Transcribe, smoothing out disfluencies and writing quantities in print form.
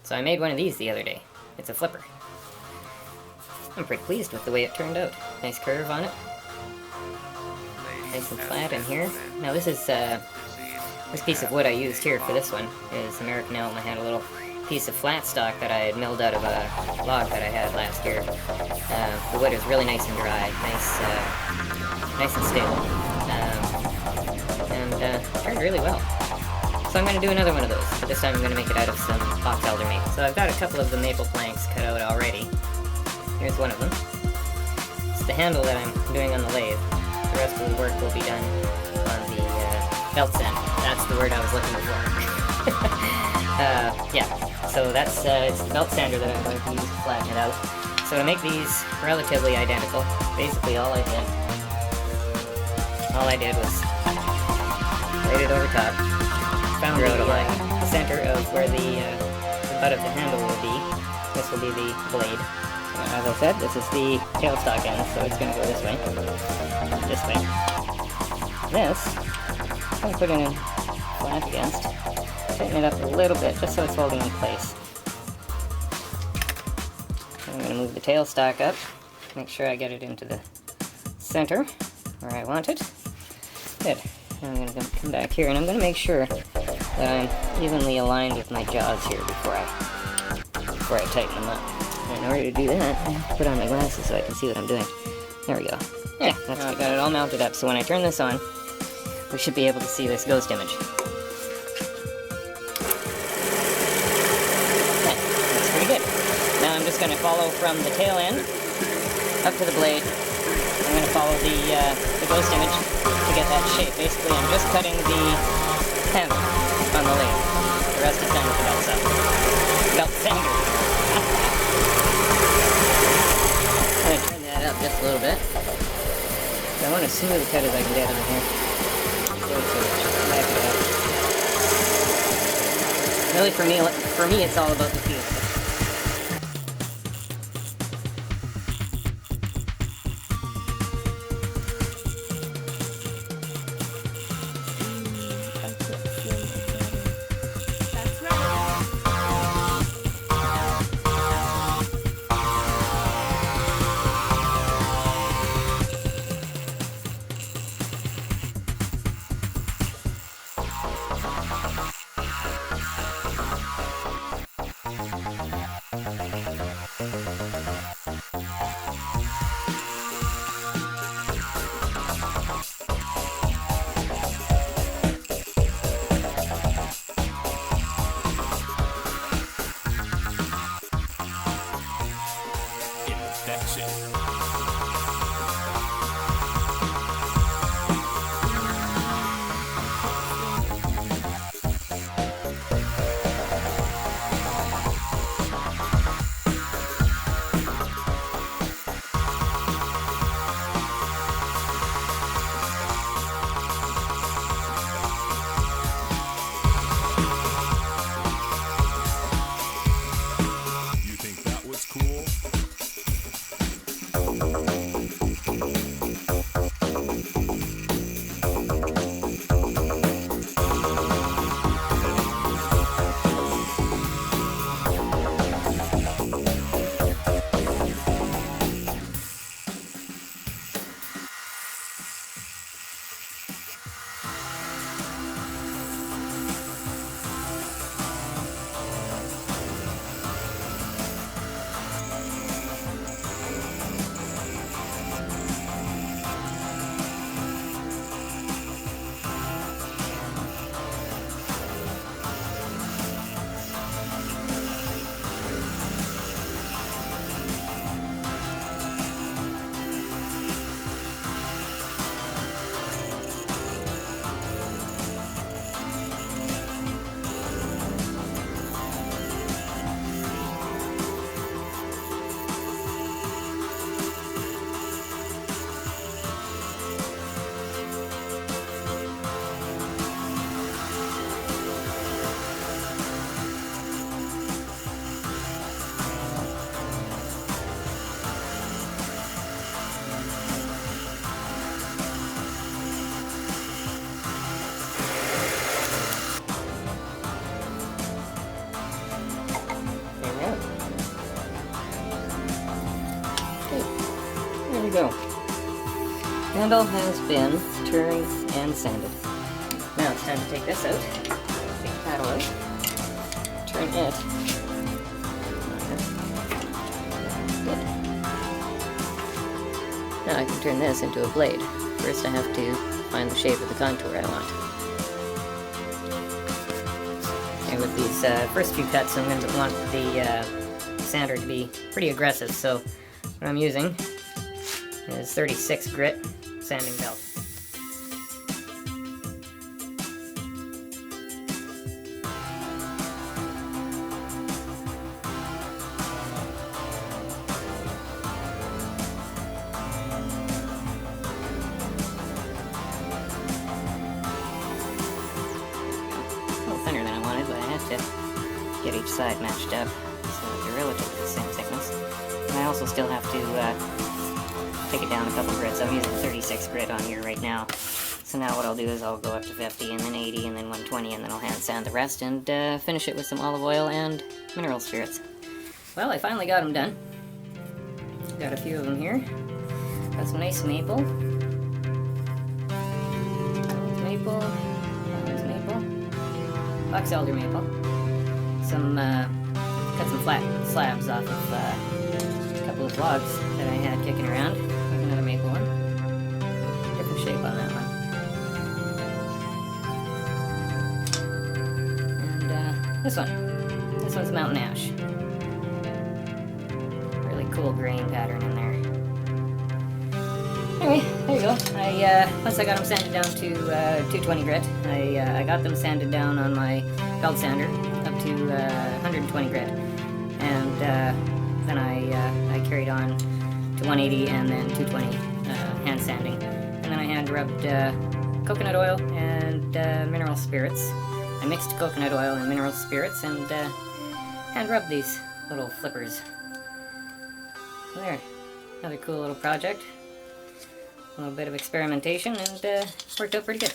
So I made one of these the other day. It's a flipper. I'm pretty pleased with the way it turned out. Nice curve on it. Nice and flat in here. Now this is, this piece of wood I used here for this one is American elm. I had a little piece of flat stock that I had milled out of a log that I had last year. The wood is really nice and dry, nice and stable, and turned really well. So I'm going to do another one of those, but this time I'm going to make it out of some box elder maple. So I've got a couple of the maple planks cut out already. Here's one of them. It's the handle that I'm doing on the lathe. The rest of the work will be done on the belt sander. That's the word I was looking for. Yeah, so that's it's the belt sander that I'm going to use to flatten it out. So to make these relatively identical, basically all I did was laid it over top, found the center of where the butt of the handle will be. This will be the blade. As I said, this is the tailstock end, so it's going to go this way. This way. This, I'm going to put it in flat against, tighten it up a little bit just so it's holding in place. I'm going to move the tailstock up, make sure I get it into the center where I want it. Good. I'm going to come back here and I'm going to make sure that I'm evenly aligned with my jaws here before I tighten them up. And in order to do that, I put on my glasses so I can see what I'm doing. There we go. Yeah, that's I got it all mounted up, so when I turn this on, we should be able to see this ghost image. Okay, that's pretty good. Now I'm just going to follow from the tail end up to the blade. I'm going to follow the ghost image to get that shape. Basically, I'm just cutting the handle on the lathe. The rest is done with the belt saw. Belt sander. I'm going to turn that up just a little bit. I want as smooth a cut as I can get on here. Really, for me, it's all about the feel. handle has been turned and sanded. Now it's time to take this out. Take the paddle out. Turn it. Good. Now I can turn this into a blade. First I have to find the shape of the contour I want. And with these first few cuts, I'm going to want the sander to be pretty aggressive, so what I'm using is 36 grit sanding belt. Thinner than I wanted, but I had to get each side matched up so that they're relatively the same thickness. And I also still have to take it down a couple grits. I'm using 36 grit on here right now. So now what I'll do is I'll go up to 50 and then 80 and then 120 and then I'll hand sand the rest and finish it with some olive oil and mineral spirits. Well, I finally got them done. Got a few of them here. Got some nice maple. Maple. Box elder maple. Some, cut some flat slabs off of a couple of logs that I had kicking around. There's another maple one. Different shape on that one. And this one. This one's mountain ash. Really cool grain pattern in there. Anyway, there you go. Once I got them sanded down to 220 grit, I got them sanded down on my belt sander up to 120 grit, and then I carried on to 180 and then 220 hand sanding, and then I hand rubbed coconut oil and mineral spirits. I mixed coconut oil and mineral spirits and hand rubbed these little flippers. So there, another cool little project. A little bit of experimentation, and worked out pretty good.